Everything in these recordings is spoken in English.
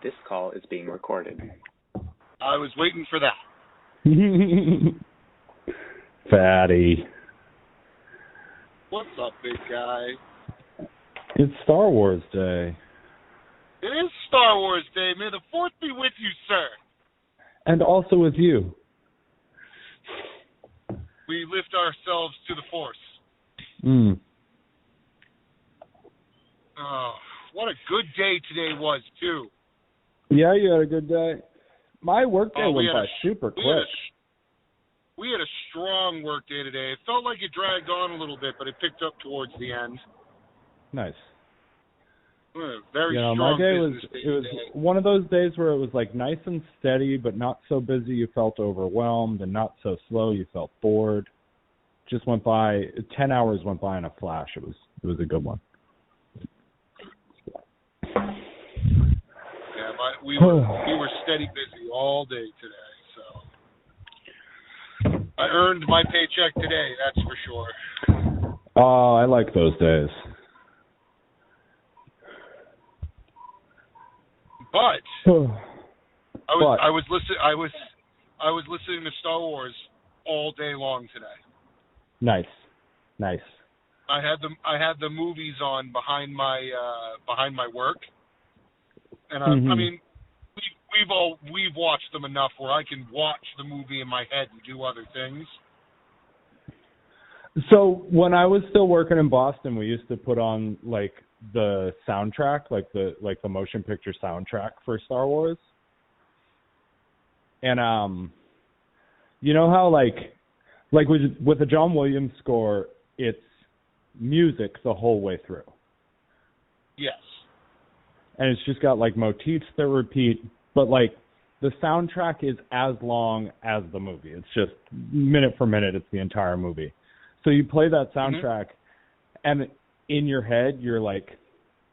This call is being recorded. I was waiting for that. Fatty. What's up, big guy? It's Star Wars Day. It is Star Wars Day. May the Fourth be with you, sir. And also with you. We lift ourselves to the Force. Oh, what a good day today was, too. Yeah, you had a good day. My work day went by super quick. We had a strong work day today. It felt like it dragged on a little bit, but it picked up towards the end. Nice. Very strong my day business day was today. one of those days where it was like nice and steady, but not so busy you felt overwhelmed, and not so slow you felt bored. Just went by. 10 hours went by in a flash. It was a good one. Yeah, we were steady busy all day today, so I earned my paycheck today, that's for sure. Oh, I like those days. But I was listening to Star Wars all day long today. Nice. I had the movies on behind my work, and I mean, we've watched them enough where I can watch the movie in my head and do other things. So when I was still working in Boston, we used to put on like the soundtrack, like the motion picture soundtrack for Star Wars. And you know how like with the John Williams score, it's music the whole way through. Yes. And it's just got like motifs that repeat, but like the soundtrack is as long as the movie. It's just minute for minute, it's the entire movie. So you play that soundtrack, and in your head, you're like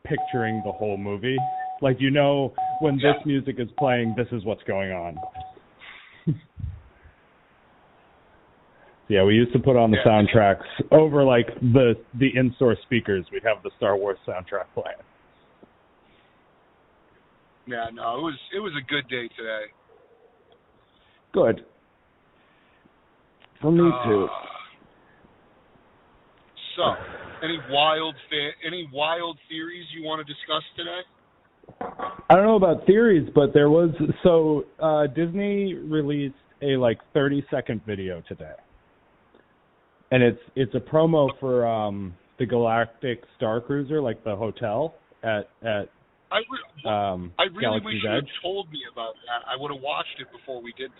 picturing the whole movie. Like, you know, when this music is playing, this is what's going on. Yeah, we used to put on the soundtracks over like the in-store speakers. We'd have the Star Wars soundtrack playing. Yeah, no, it was a good day today. Good. For me too. So, any wild theories you want to discuss today? I don't know about theories, but there was Disney released a like 30-second video today, and it's a promo for the Galactic Star Cruiser, like the hotel at I really Galaxy's wish you Edge. had told me about that. I would have watched it before we did this.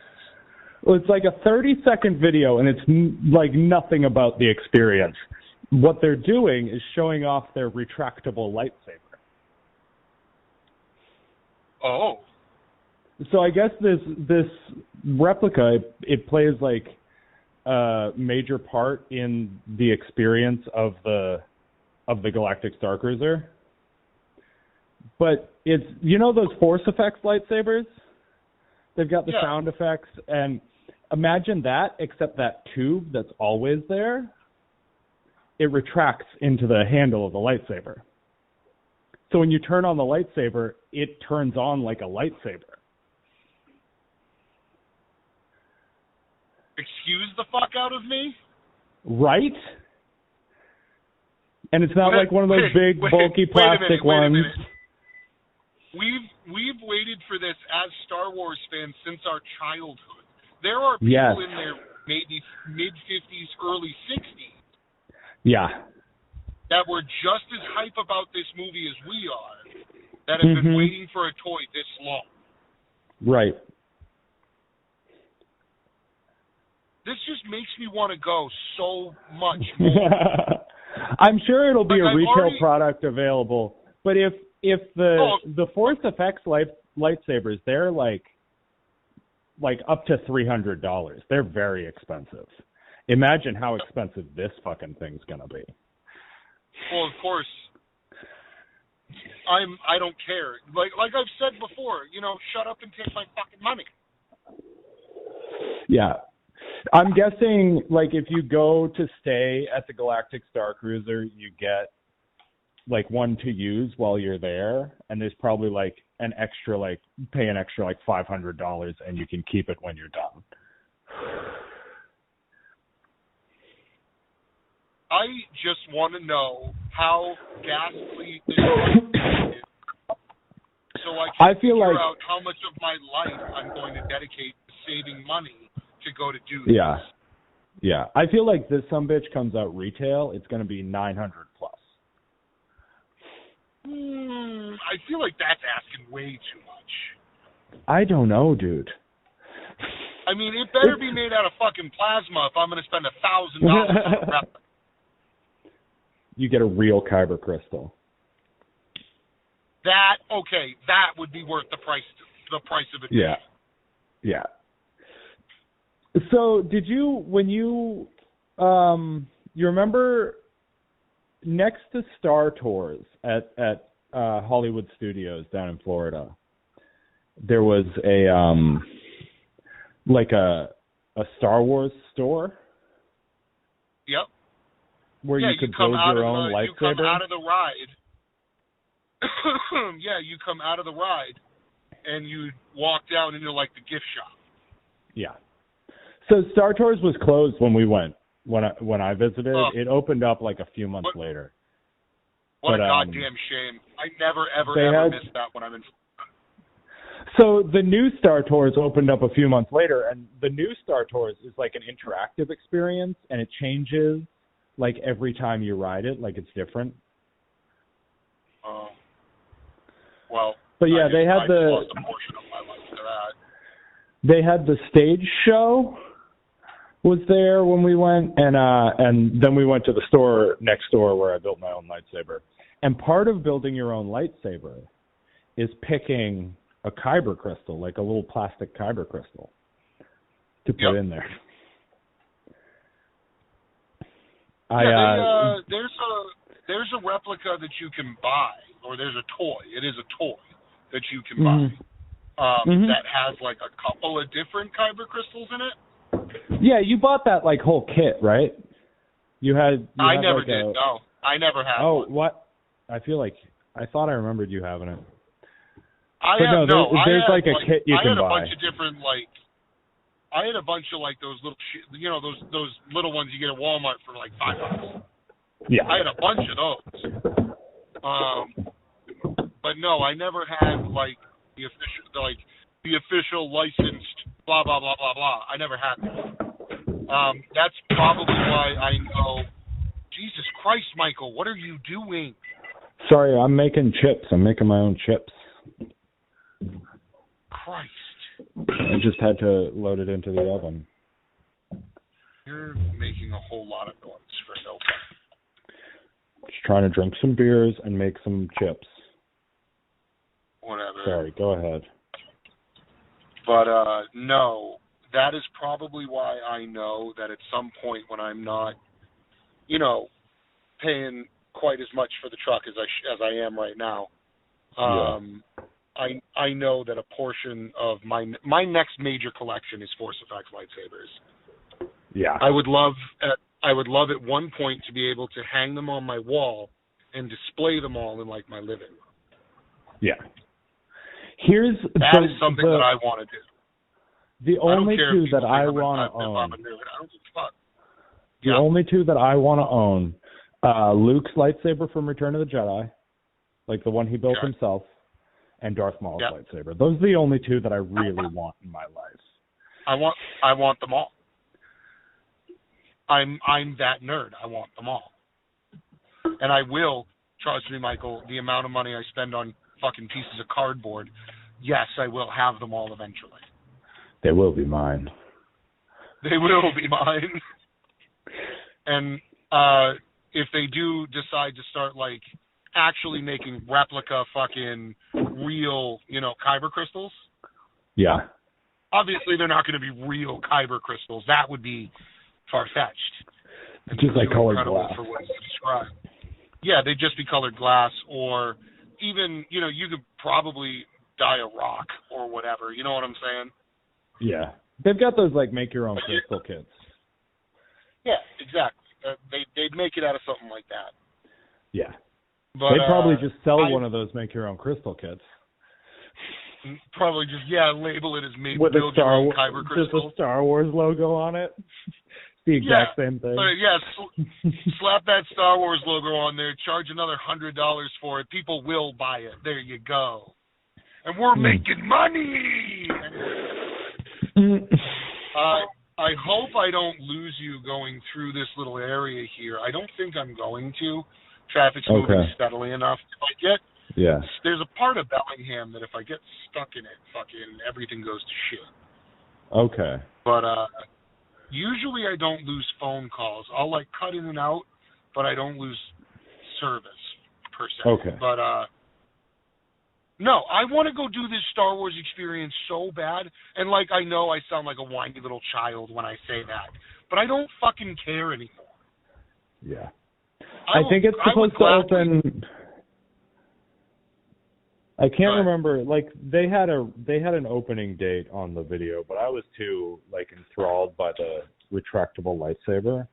Well, it's like a 30-second video, and it's like nothing about the experience. What they're doing is showing off their retractable lightsaber. Oh. So I guess this replica, it plays like a major part in the experience of the Galactic Star Cruiser. But it's, you know those Force Effects lightsabers? They've got the sound effects, and imagine that, except that tube that's always there, it retracts into the handle of the lightsaber. So when you turn on the lightsaber, it turns on like a lightsaber. Excuse the fuck out of me? Right? And it's not like one of those big, bulky plastic ones. Wait a minute. We've waited for this as Star Wars fans since our childhood. There are people in their maybe mid-50s, early 60s. Yeah. That were just as hype about this movie as we are, that have been waiting for a toy this long. Right. This just makes me want to go so much more. I'm sure it'll be a retail product available, but if the Force Effects lightsabers, they're like up to $300. They're very expensive. Imagine how expensive this fucking thing's gonna be. Well, of course. I don't care. Like I've said before, you know, shut up and take my fucking money. Yeah. I'm guessing, like, if you go to stay at the Galactic Star Cruiser, you get like one to use while you're there, and there's probably like an extra pay an extra like $500 and you can keep it when you're done. I just want to know how ghastly this life is, so I can figure out how much of my life I'm going to dedicate to saving money to go to do this. Yeah. I feel like this sumbitch comes out retail, it's going to be $900 plus. I feel like that's asking way too much. I don't know, dude. I mean, it better be made out of fucking plasma if I'm going to spend $1,000 on a replica. You get a real kyber crystal. That would be worth the price of it. Yeah. So, did you, when you remember next to Star Tours at Hollywood Studios down in Florida, there was a Star Wars store? Yep. Where you could build your own lightsaber? You come out of the ride. You come out of the ride, and you walk down into, like, the gift shop. Yeah. So Star Tours was closed when we went. When I visited, it opened up, like, a few months later. What a goddamn shame. I never, ever miss that when I'm in... So the new Star Tours opened up a few months later, and the new Star Tours is, like, an interactive experience, and it changes... like every time you ride it, like it's different. Well, but yeah, they had lost a portion of my life to that. They had the stage show was there when we went, and then we went to the store next door where I built my own lightsaber. And part of building your own lightsaber is picking a kyber crystal, like a little plastic kyber crystal, to put in there. There's a replica that you can buy, or there's a toy. It is a toy that you can buy that has like a couple of different kyber crystals in it. Yeah, you bought that like whole kit, right? I never did. No, I never had. Oh, one. What? I thought I remembered you having it. There's like a kit you can buy. I had a bunch of different I had a bunch of like those little, those little ones you get at Walmart for like $5. Yeah. I had a bunch of those. But no, I never had like the official licensed blah blah blah blah blah. I never had that. That's probably why I know. Jesus Christ, Michael, what are you doing? Sorry, I'm making chips. I'm making my own chips. Christ. I just had to load it into the oven. You're making a whole lot of noise for no fun. Just trying to drink some beers and make some chips. Whatever. Sorry, go ahead. But, no, that is probably why I know that at some point when I'm not, paying quite as much for the truck as I am right now, I know that a portion of my next major collection is Force Effects lightsabers. Yeah. I would love at one point to be able to hang them on my wall and display them all in like my living room. Yeah. That is something that I want to do. The only two that I want to own. I don't give a fuck. The only two that I want to own, Luke's lightsaber from Return of the Jedi, like the one he built himself, and Darth Maul's lightsaber. Those are the only two that I really want in my life. I want them all. I'm that nerd. I want them all. And I will, trust me, Michael, the amount of money I spend on fucking pieces of cardboard, yes, I will have them all eventually. They will be mine. They will be mine. And if they do decide to start, like, actually making replica fucking real, kyber crystals. Yeah. Obviously, they're not going to be real kyber crystals. That would be far-fetched. Just like colored glass. For what it's described. Yeah, they'd just be colored glass, or even, you could probably dye a rock or whatever. You know what I'm saying? Yeah. They've got those, like, make-your-own crystal kits. Yeah, exactly. They'd make it out of something like that. Yeah. But they'd probably just sell one of those make your own crystal kits. Probably just label it as with build your own Kyber crystal. Just a Star Wars logo on it. It's the exact same thing. Slap that Star Wars logo on there. Charge another $100 for it. People will buy it. There you go. And we're making money. I hope I don't lose you going through this little area here. I don't think I'm going to. Traffic's moving steadily enough to like it. Yeah. There's a part of Bellingham that if I get stuck in it, fucking everything goes to shit. Okay. But usually I don't lose phone calls. I'll like cut in and out, but I don't lose service per se. Okay. But no, I want to go do this Star Wars experience so bad. And like I know I sound like a whiny little child when I say that, but I don't fucking care anymore. Yeah. I think it's supposed to open. I can't remember. Like they had an opening date on the video, but I was too like enthralled by the retractable lightsaber.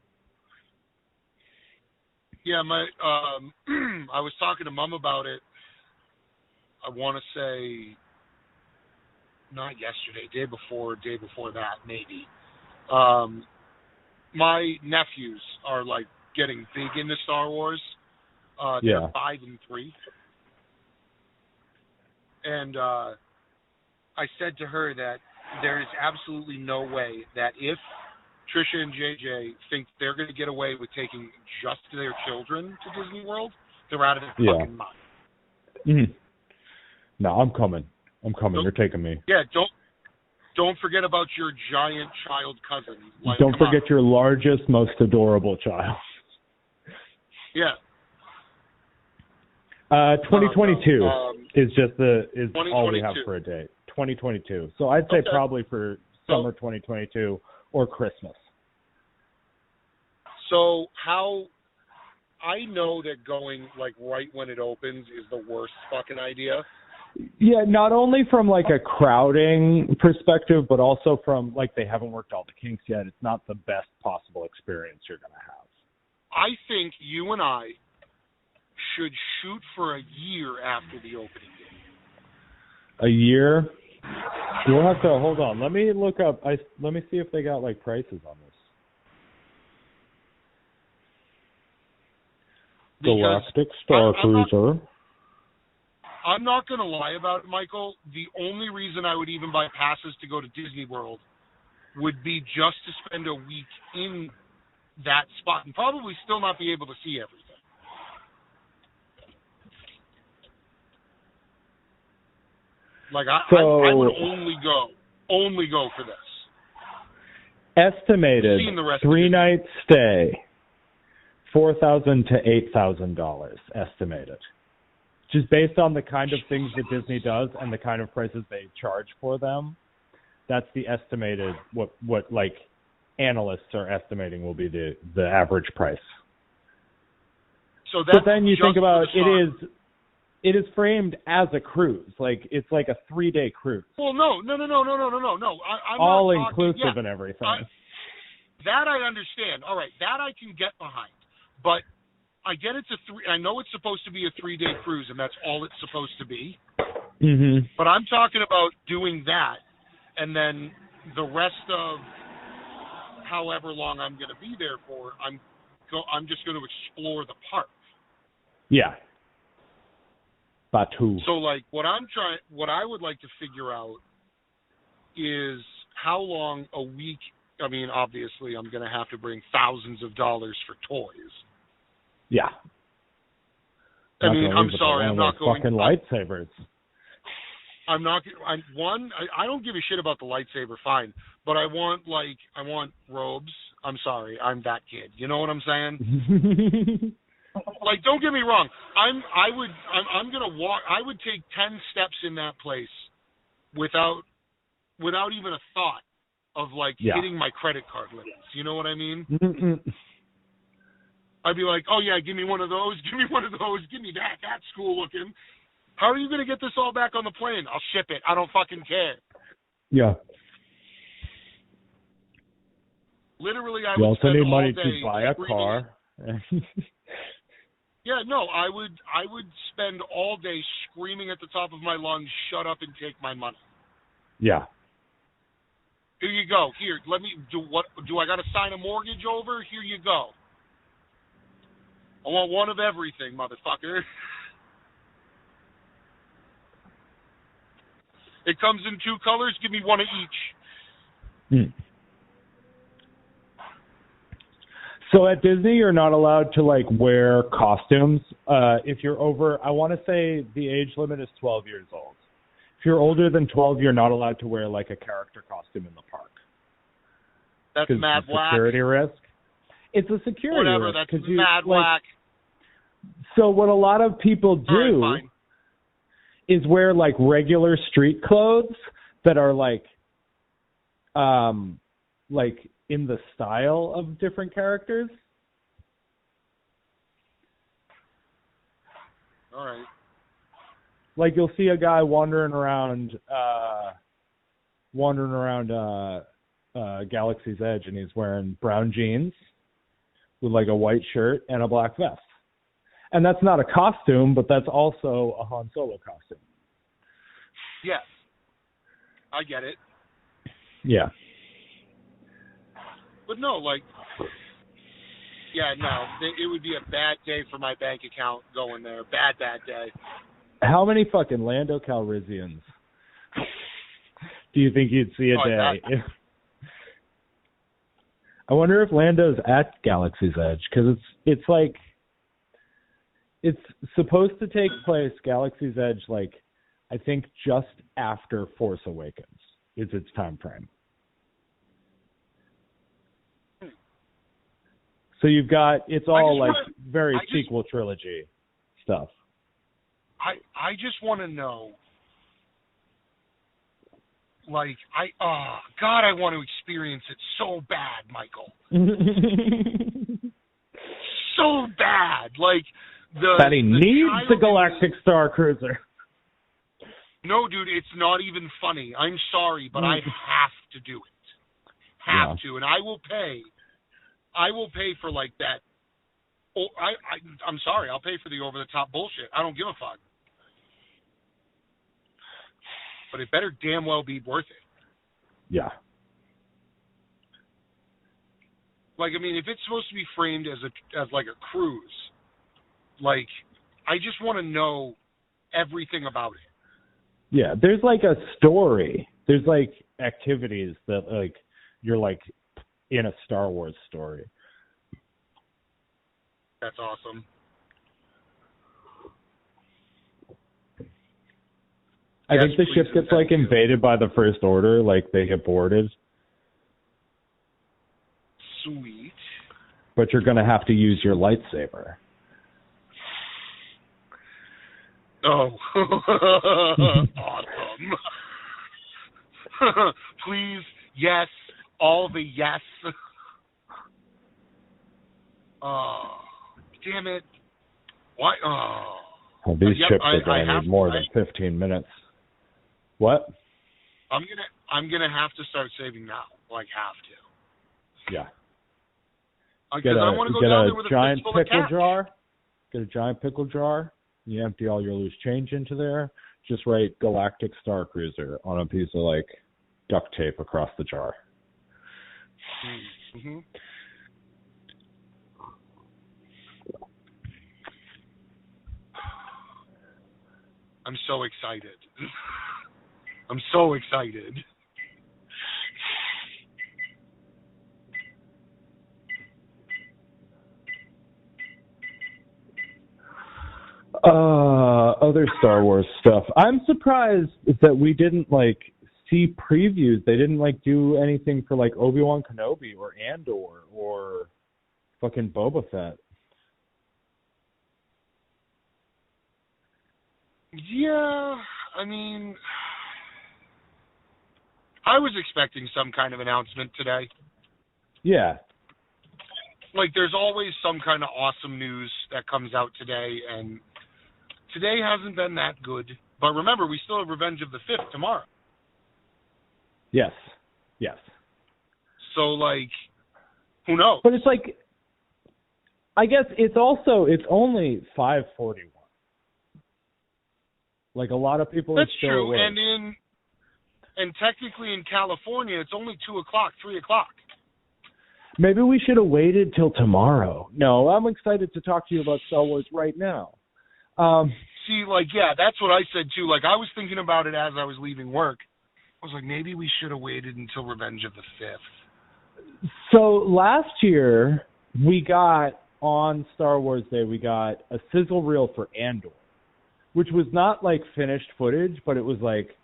Yeah, I was talking to Mom about it. I want to say not yesterday, day before that maybe. My nephews are like getting big into Star Wars. They're 5 and 3. And I said to her that there is absolutely no way that if Trisha and JJ think they're going to get away with taking just their children to Disney World, they're out of their fucking mind. Mm-hmm. No, I'm coming. You're taking me. Yeah, don't forget about your giant child cousin. Like, don't forget your largest, most adorable child. Yeah. 2022 is all we have for a date. 2022. So I'd say probably for summer 2022 or Christmas. So I know that going like right when it opens is the worst fucking idea. Yeah, not only from like a crowding perspective, but also from like they haven't worked all the kinks yet. It's not the best possible experience you're going to have. I think you and I should shoot for a year after the opening day. A year? We'll have to hold on. Let me look up. Let me see if they got like prices on this. Galactic Star Cruiser. I'm not going to lie about it, Michael. The only reason I would even buy passes to go to Disney World would be just to spend a week in that spot and probably still not be able to see everything. Like I would only go for this. Estimated 3-night stay, $4,000 to $8,000 estimated. Just based on the kind of things that Disney does and the kind of prices they charge for them, that's the estimated what like analysts are estimating will be the average price. So that's but then you think about it is framed as a cruise, like it's like a 3-day cruise. Well, no. I'm all inclusive and everything. That I understand. All right, that I can get behind, but I get I know it's supposed to be a 3-day cruise, and that's all it's supposed to be. Mm-hmm. But I'm talking about doing that, and then the rest of however long I'm going to be there for, I'm just going to explore the park. Yeah. Batuu. So, like, what I would like to figure out is how long a week. I mean, obviously, I'm going to have to bring thousands of dollars for toys. Yeah. I mean, I'm sorry, I'm not going. Fucking lightsabers. I'm not. I don't give a shit about the lightsaber. Fine, but I want robes. I'm sorry, I'm that kid. You know what I'm saying? Like, don't get me wrong. I'm gonna walk. I would take 10 steps in that place without even a thought of hitting my credit card limits. You know what I mean? I'd be like, oh yeah, give me one of those. Give me one of those. Give me that. That's cool looking. How are you gonna get this all back on the plane? I'll ship it. I don't fucking care. Yeah. Literally, you also need money to buy a car. Yeah, no, I would spend all day screaming at the top of my lungs, "Shut up and take my money." Yeah. Here you go. Here, let me do what? Do I got to sign a mortgage over? Here you go. I want one of everything, motherfucker. It comes in 2 colors. Give me one of each. So at Disney, you're not allowed to like wear costumes. If you're over, I want to say the age limit is 12 years old. If you're older than 12, you're not allowed to wear like a character costume in the park. That's mad whack. Security risk. It's a security Whatever, risk. that's mad whack. So what a lot of people do is wear like regular street clothes that are like in the style of different characters. All right. Like you'll see a guy wandering around Galaxy's Edge, and he's wearing brown jeans with like a white shirt and a black vest. And that's not a costume, but that's also a Han Solo costume. Yes. I get it. Yeah. But no, like, yeah, no, it would be a bad day for my bank account going there. Bad day. How many fucking Lando Calrissians do you think you'd see a day? I wonder if Lando's at Galaxy's Edge, because it's like, it's supposed to take place, Galaxy's Edge, like, I think just after Force Awakens is its time frame. So you've got, it's all like very sequel trilogy stuff. I just want to know, like, God, I want to experience it so bad, Michael. So bad. Like, that he needs the Galactic Star Cruiser. No, dude, it's not even funny. I'm sorry, but I have to do it. Have to, and I will pay for like that. Oh, I'm sorry, I'll pay for the over-the-top bullshit. I don't give a fuck. But it better damn well be worth it. Yeah. Like, I mean, if it's supposed to be framed as like a cruise, like, I just want to know everything about it. Yeah, there's like a story. There's like activities that like you're like in a Star Wars story. That's awesome. I think the ship gets like invaded by the First Order, like they get boarded. Sweet. But you're gonna have to use your lightsaber. Oh. Awesome. Please, yes, all the yes. Oh, damn it. Why? Oh. Well, these ships are going to need more than 15 minutes. What? I'm gonna have to start saving now. Like, have to. Yeah. Because I want to go down there with a giant fistful of pickle cash. jar. Get a giant pickle jar. You empty all your loose change into there. Just write Galactic Star Cruiser on a piece of like duct tape across the jar. Mm-hmm. I'm so excited. I'm so excited. Other Star Wars stuff. I'm surprised that we didn't like see previews. They didn't like do anything for like Obi-Wan Kenobi or Andor or fucking Boba Fett. Yeah, I mean, I was expecting some kind of announcement today. Yeah. Like, there's always some kind of awesome news that comes out today, and today hasn't been that good. But remember, we still have Revenge of the Fifth tomorrow. Yes. Yes. So, like, who knows? But it's like, I guess it's only 5:41. Like, a lot of people That's are still true, at work. and technically in California, it's only 2 o'clock, 3 o'clock. Maybe we should have waited till tomorrow. No, I'm excited to talk to you about Star Wars right now. See, like, yeah, that's what I said too. Like, I was thinking about it as I was leaving work. I was like, maybe we should have waited until Revenge of the Fifth. So last year, we got, on Star Wars Day, we got a sizzle reel for Andor, which was not like finished footage, but it was like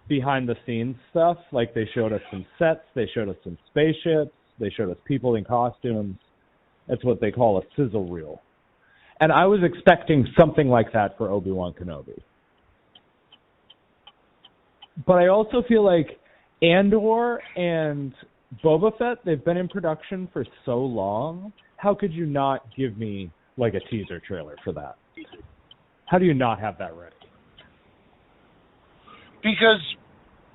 behind the scenes stuff. Like, they showed us some sets, they showed us some spaceships, they showed us people in costumes. That's what they call a sizzle reel. And I was expecting something like that for Obi-Wan Kenobi. But I also feel like Andor and Boba Fett, they've been in production for so long. How could you not give me like a teaser trailer for that? How do you not have that ready? Because,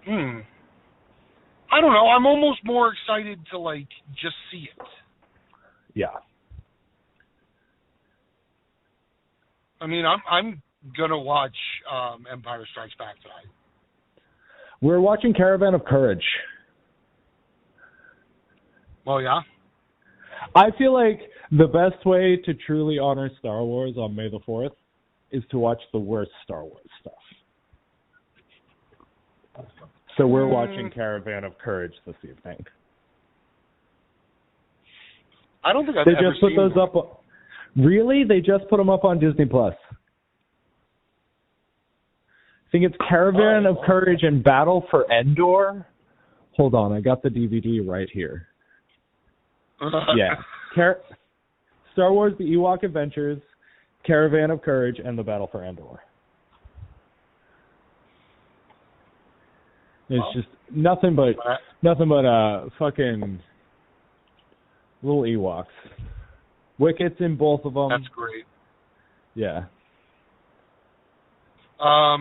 I don't know. I'm almost more excited to, like, just see it. Yeah. I mean, I'm gonna watch Empire Strikes Back tonight. We're watching Caravan of Courage. Well, yeah. I feel like the best way to truly honor Star Wars on May the 4th is to watch the worst Star Wars stuff. So we're watching Caravan of Courage this evening. I don't think I've They ever just put seen those one. up. Really? They just put them up on Disney Plus. I think it's Caravan of Courage and Battle for Endor. Hold on, I got the DVD right here. Yeah. Star Wars: The Ewok Adventures, Caravan of Courage, and The Battle for Endor. It's just nothing but fucking little Ewoks. Wicket's in both of them. That's great. Yeah. I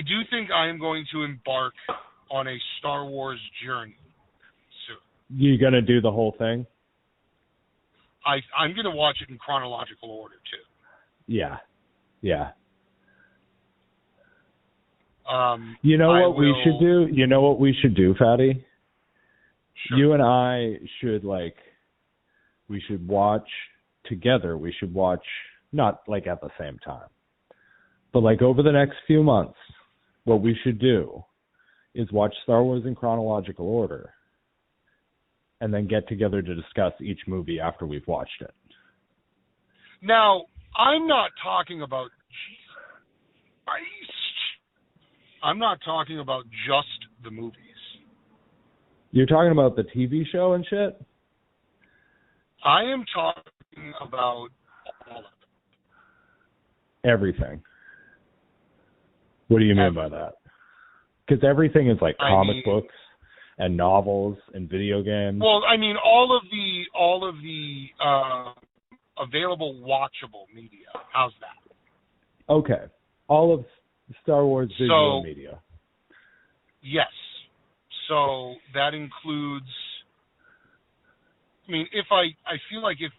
do think I am going to embark on a Star Wars journey soon. You gonna do the whole thing? I'm gonna watch it in chronological order too. Yeah. Yeah. You know what we should do? You know what we should do, Fatty? Sure. You and I should, like, we should watch together. We should watch, not like at the same time, but like over the next few months, what we should do is watch Star Wars in chronological order and then get together to discuss each movie after we've watched it. Now, I'm not talking about I'm not talking about just the movies. You're talking about the TV show and shit? I am talking about all of it. Everything. What do you mean by that? Because everything is like comic books and novels and video games. Well, I mean, all of the available watchable media. How's that? Okay. All of Star Wars visual media. Yes. So that includes, I mean, I feel like if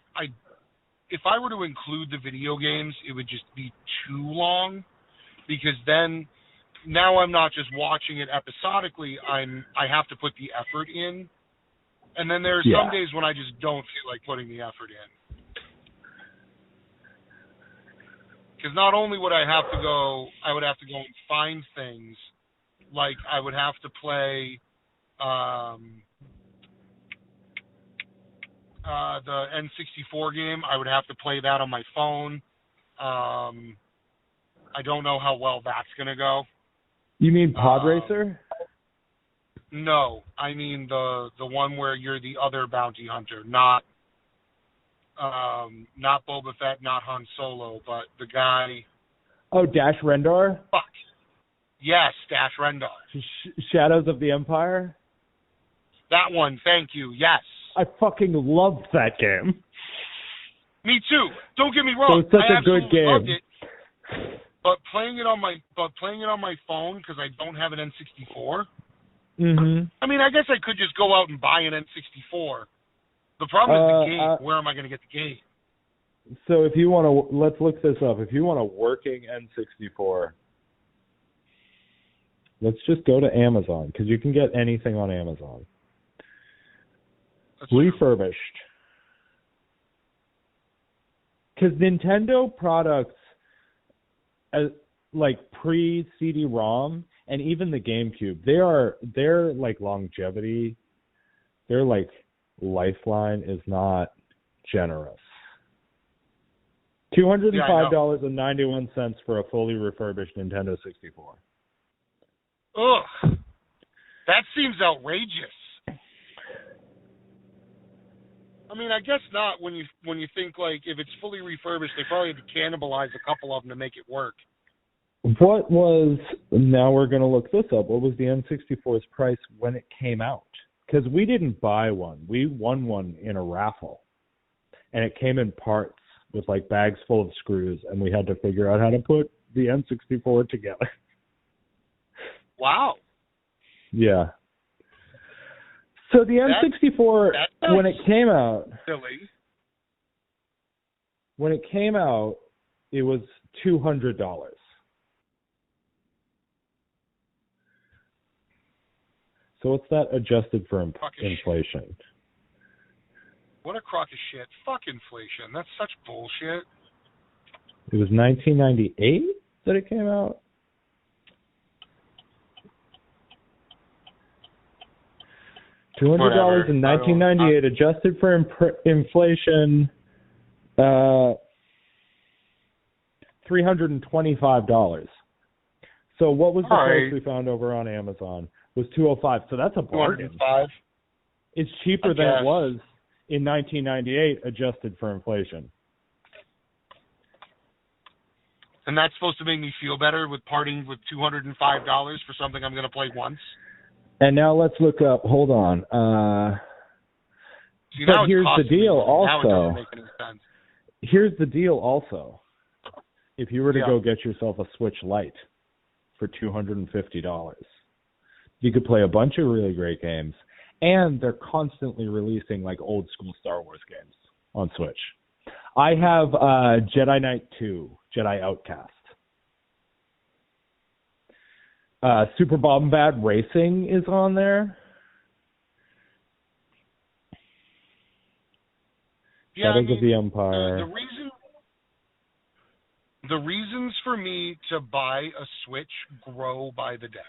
I were to include the video games, it would just be too long, because then now I'm not just watching it episodically, I have to put the effort in. And then there are some days when I just don't feel like putting the effort in. Because not only would I would have to go and find things, like I would have to play the N64 game. I would have to play that on my phone. I don't know how well that's going to go. You mean Pod Racer? No, I mean the one where you're the other bounty hunter, not Boba Fett, not Han Solo, but the guy. Oh, Dash Rendar? Fuck. Yes, Dash Rendar. Shadows of the Empire? That one, thank you, yes. I fucking loved that game. Me too. Don't get me wrong. It was such a good game. Loved it, but playing it on my phone, because I don't have an N64. Mm-hmm. I mean, I guess I could just go out and buy an N64, The problem is the game. Where am I going to get the game? So if you want to, let's look this up. If you want a working N64, let's just go to Amazon, because you can get anything on Amazon. That's refurbished. Because Nintendo products, like pre-CD-ROM and even the GameCube, their like longevity, their like lifeline is not generous. $205.91 for a fully refurbished Nintendo 64. Ugh, that seems outrageous. I mean, I guess not when you think, like, if it's fully refurbished, they probably had to cannibalize a couple of them to make it work. Now we're going to look this up. What was the N64's price when it came out? Because we didn't buy one. We won one in a raffle. And it came in parts with, like, bags full of screws, and we had to figure out how to put the N64 together. Wow. Yeah. So the N64, when it came out, silly. When it came out, it was $200. So what's that adjusted for inflation? What a crock of shit. Fuck inflation. That's such bullshit. It was 1998 that it came out? $200 in 1998, adjusted for inflation, $325. So what was the price we found over on Amazon? Was $205. So that's a bargain. $205. It's cheaper than it was in 1998, adjusted for inflation. And that's supposed to make me feel better with parting with $205 for something I'm going to play once? And now let's look up. Hold on. But here's the deal also. Now it doesn't make any sense. Here's the deal also. If you were to go get yourself a Switch Lite for $250, you could play a bunch of really great games. And they're constantly releasing like old school Star Wars games on Switch. I have Jedi Knight 2, Jedi Outcast. Super Bombad Racing is on there. Yeah, Shadows of the Empire. The reasons for me to buy a Switch grow by the day.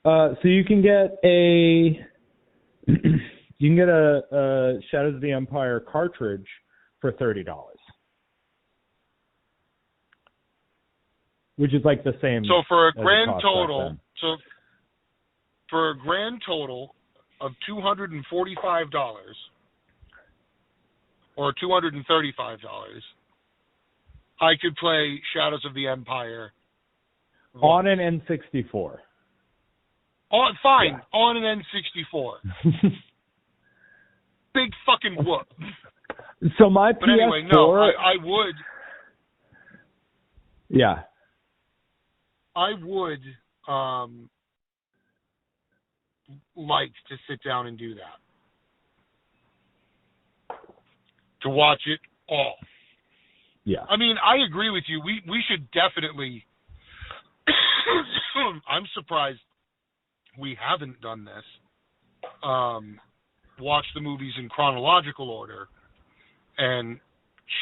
So you can get a Shadows of the Empire cartridge for $30. Which is like the same. So for a grand total, of $245 or $235, I could play Shadows of the Empire on an N64. Fine, on an N64. Big fucking whoop. So my PS4. But anyway, no, I would. Yeah. I would like to sit down and do that. To watch it all. Yeah. I mean, I agree with you. We should definitely I'm surprised we haven't done this. Watch the movies in chronological order and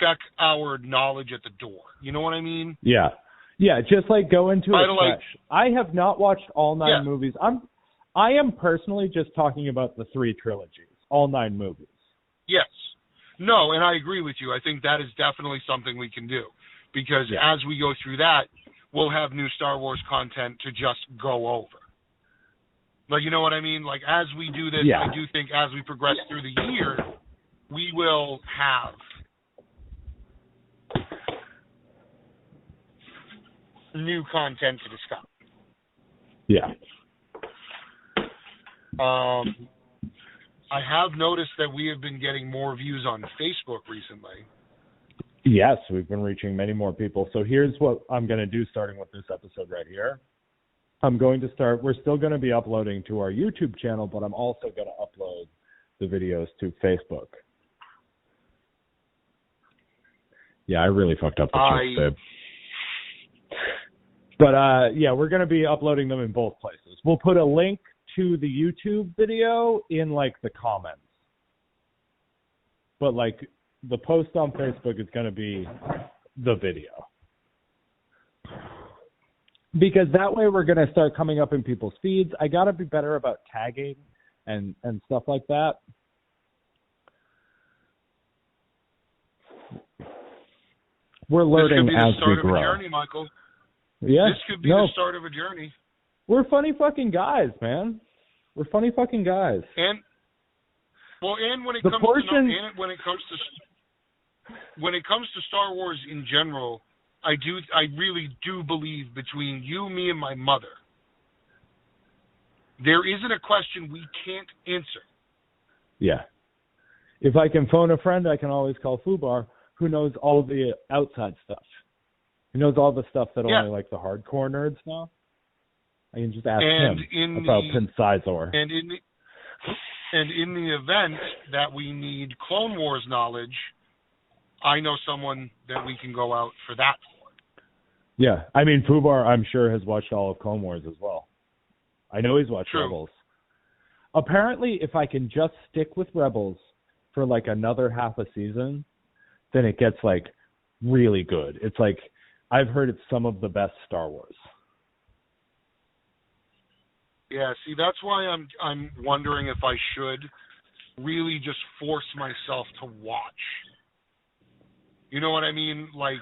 check our knowledge at the door. You know what I mean? Yeah. Yeah, just like go into it fresh. I have not watched all 9 movies. I am personally just talking about the 3 trilogies, all 9 movies. Yes. No, and I agree with you. I think that is definitely something we can do. Because as we go through that, we'll have new Star Wars content to just go over. Like, you know what I mean? Like, as we do this, I do think as we progress through the year, we will have new content to discuss. Yeah. I have noticed that we have been getting more views on Facebook recently. Yes, we've been reaching many more people. So here's what I'm going to do starting with this episode right here. I'm going to start. We're still going to be uploading to our YouTube channel, but I'm also going to upload the videos to Facebook. Yeah, I really fucked up the chips, babe. But yeah, we're going to be uploading them in both places. We'll put a link to the YouTube video in like the comments. But like the post on Facebook is going to be the video. Because that way we're going to start coming up in people's feeds. I got to be better about tagging and stuff like that. We're learning as we grow. This could be the start of a journey, Michael. Yeah. This could be the start of a journey. We're funny fucking guys, man. We're funny fucking guys. And when it comes to Star Wars in general, I really do believe between you, me, and my mother, there isn't a question we can't answer. Yeah. If I can phone a friend, I can always call Fubar, who knows all the outside stuff. He knows all the stuff that only like the hardcore nerds know. I can just ask him about Prince Sizor. And in the event that we need Clone Wars knowledge, I know someone that we can go out for that for. Yeah, I mean, Fubar, I'm sure, has watched all of Clone Wars as well. I know he's watched Rebels. Apparently, if I can just stick with Rebels for like another half a season, then it gets like really good. It's like, I've heard it's some of the best Star Wars. Yeah, see, that's why I'm wondering if I should really just force myself to watch. You know what I mean? Like,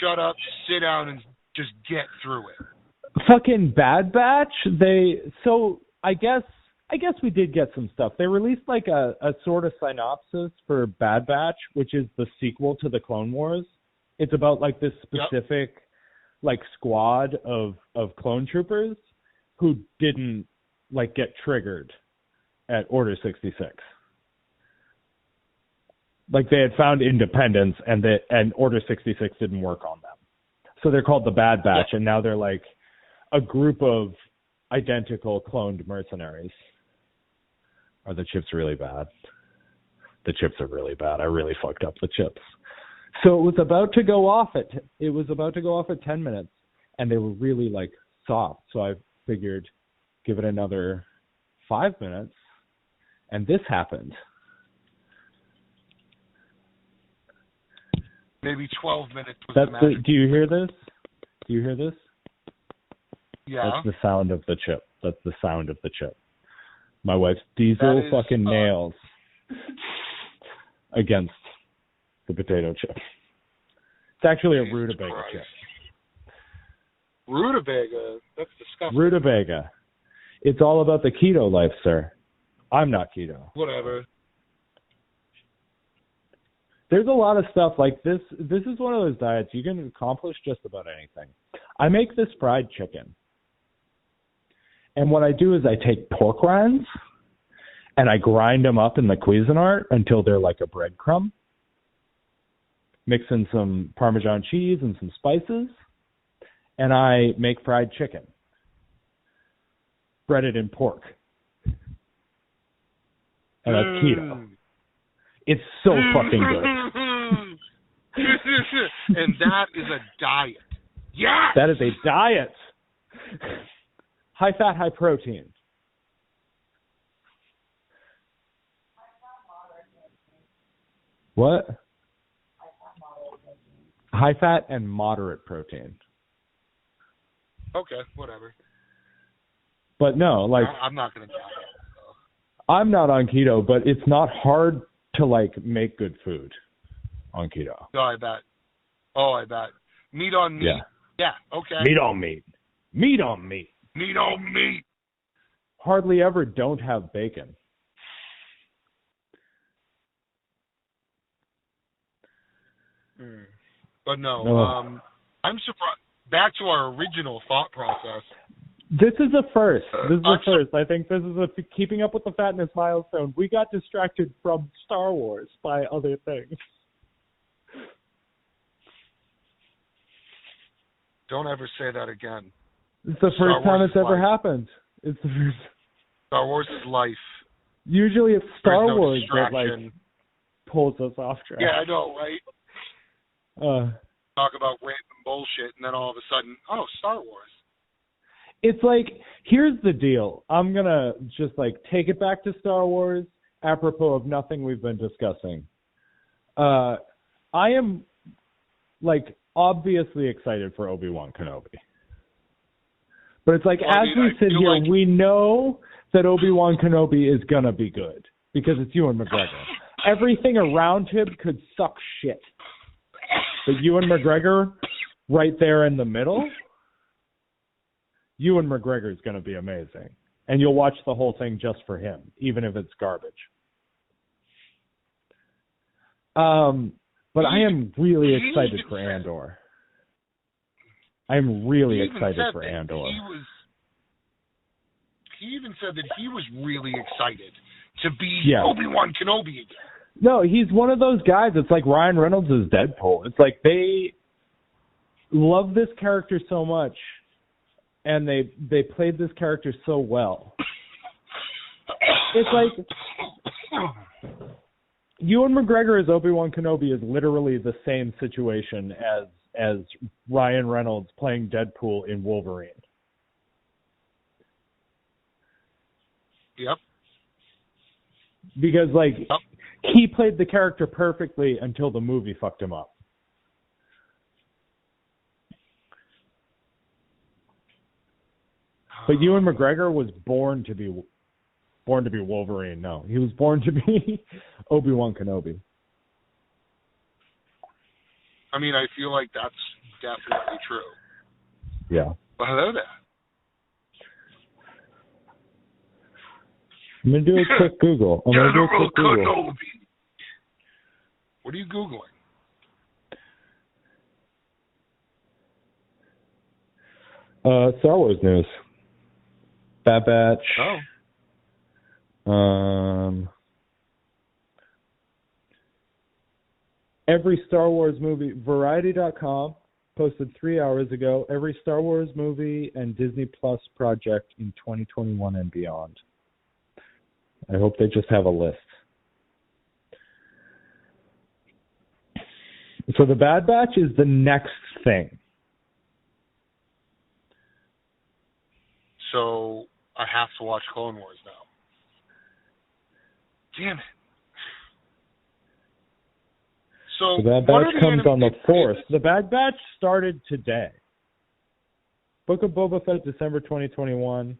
shut up, sit down, and just get through it. Fucking Bad Batch, I guess we did get some stuff. They released like a sort of synopsis for Bad Batch, which is the sequel to the Clone Wars. It's about like this specific like squad of clone troopers who didn't like get triggered at Order 66. Like they had found independence and Order 66 didn't work on them. So they're called the Bad Batch, and now they're like a group of identical cloned mercenaries. Are the chips really bad? The chips are really bad. I really fucked up the chips. So it was about to go off at 10 minutes, and they were really like soft. So I figured give it another 5 minutes, and this happened. Maybe 12 minutes was the magic. Do you hear this? Do you hear this? Yeah. That's the sound of the chip. That's the sound of the chip. My wife's diesel fucking nails against the potato chip. It's actually a rutabaga chip. Rutabaga? That's disgusting. Rutabaga. It's all about the keto life, sir. I'm not keto. Whatever. There's a lot of stuff like this. This is one of those diets you can accomplish just about anything. I make this fried chicken. And what I do is I take pork rinds and I grind them up in the Cuisinart until they're like a breadcrumb. Mix in some Parmesan cheese and some spices. And I make fried chicken. Breaded in pork. And that's keto. It's so fucking good. And that is a diet. Yes! That is a diet. High fat, high protein. What? High fat and moderate protein. Okay, whatever. But no, like I'm not going to diet. I'm not on keto, but it's not hard to like make good food on keto. Oh, I bet. Meat on meat. Yeah, okay. Meat on meat. Meat on meat. Meat on meat. Hardly ever don't have bacon. But no, I'm surprised. Back to our original thought process. This is a first. I think this is a keeping up with the fatness milestone. We got distracted from Star Wars by other things. Don't ever say that again. It's the first time it's ever happened. It's the first. Star Wars is life. Usually it's Star Wars that distraction. pulls us off track. Yeah, I know, right? Talk about random bullshit, and then all of a sudden, Star Wars. It's like, here's the deal. I'm gonna just take it back to Star Wars, apropos of nothing we've been discussing. I am obviously excited for Obi-Wan Kenobi. But it's as we sit here, we know that Obi-Wan Kenobi is going to be good because it's Ewan McGregor. Everything around him could suck shit. But Ewan McGregor, right there in the middle, Ewan McGregor is going to be amazing. And you'll watch the whole thing just for him, even if it's garbage. But I am really excited for Andor. I'm really excited for Andor. He even said that he was really excited to be Obi-Wan Kenobi again. No, he's one of those guys. It's like Ryan Reynolds is Deadpool. It's like they love this character so much, and they played this character so well. It's like Ewan McGregor as Obi-Wan Kenobi is literally the same situation as Ryan Reynolds playing Deadpool in Wolverine. Yep. Because he played the character perfectly until the movie fucked him up. But Ewan McGregor was born to be Wolverine. No, he was born to be Obi-Wan Kenobi. I mean, I feel like that's definitely true. Yeah. Well, hello there. I'm going to do a quick Google. What are you Googling? Star Wars news. Bad Batch. Every Star Wars movie, Variety.com posted 3 hours ago, every Star Wars movie and Disney Plus project in 2021 and beyond. I hope they just have a list. So the Bad Batch is the next thing. So I have to watch Clone Wars now. Damn it. So the Bad Batch comes on the 4th. The Bad Batch started today. Book of Boba Fett, December 2021.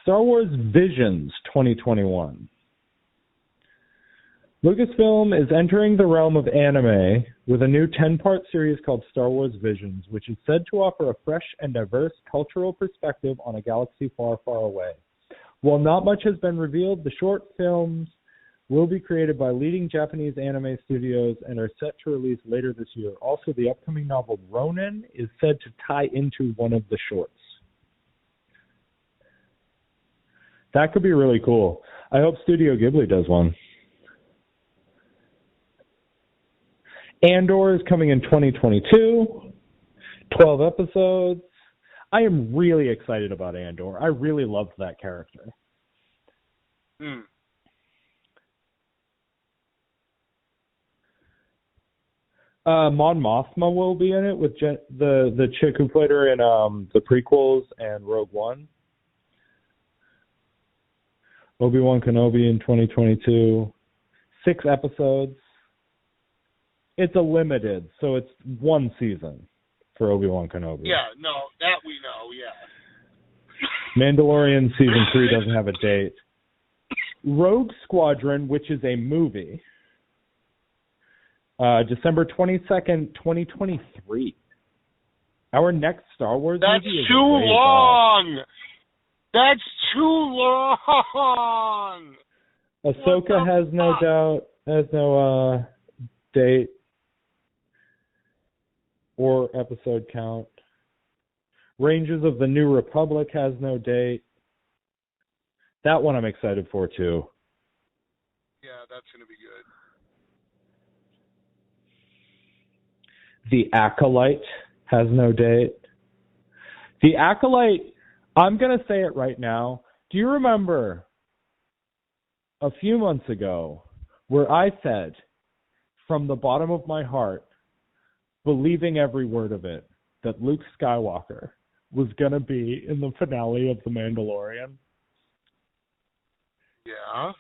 Star Wars Visions 2021. Lucasfilm is entering the realm of anime with a new 10-part series called Star Wars Visions, which is said to offer a fresh and diverse cultural perspective on a galaxy far, far away. While not much has been revealed, the short films will be created by leading Japanese anime studios and are set to release later this year. Also, the upcoming novel Ronin is said to tie into one of the shorts. That could be really cool. I hope Studio Ghibli does one. Andor is coming in 2022. 12 episodes. I am really excited about Andor. I really loved that character. Mon Mothma will be in it with the chick who played her in the prequels and Rogue One. Obi-Wan Kenobi in 2022. 6 episodes. It's a limited, so it's 1 season for Obi-Wan Kenobi. Yeah, no, that we know, yeah. Mandalorian Season 3 doesn't have a date. Rogue Squadron, which is a movie, December 22nd, 2023. Our next Star Wars movie is too long! That's too long! Ahsoka has no date or episode count. Rangers of the New Republic has no date. That one I'm excited for too. Yeah, that's going to be good. The Acolyte has no date. The Acolyte, I'm going to say it right now. Do you remember a few months ago where I said, from the bottom of my heart, believing every word of it, that Luke Skywalker was going to be in the finale of The Mandalorian? Yeah.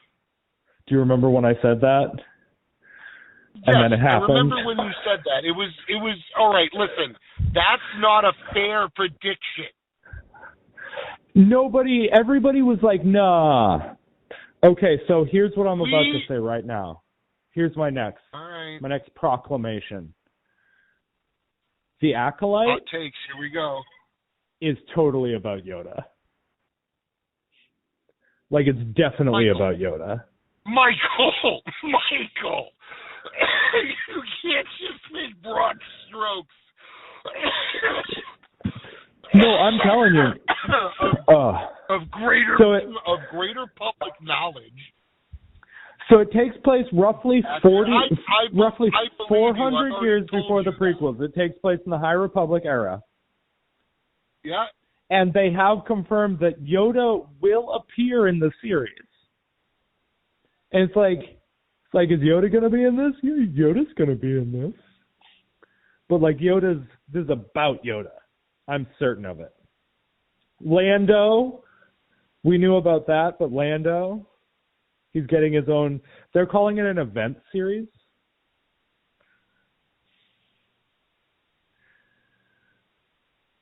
Do you remember when I said that? Yes, And then it happened. I remember when you said that. It was all right. Listen, that's not a fair prediction. Everybody was like, nah. Okay, so here's what I'm about to say right now. Here's my next proclamation. The Acolyte Hot takes, here we go. Is totally about Yoda. Like, it's definitely about Yoda. Michael! You can't just make broad strokes. No, I'm telling you. Of greater public knowledge. So it takes place roughly 400 years before the prequels. It takes place in the High Republic era. Yeah. And they have confirmed that Yoda will appear in the series. And it's like, is Yoda going to be in this? Yeah, Yoda's going to be in this. But like this is about Yoda. I'm certain of it. Lando, we knew about that, but Lando, he's getting his own, they're calling it an event series.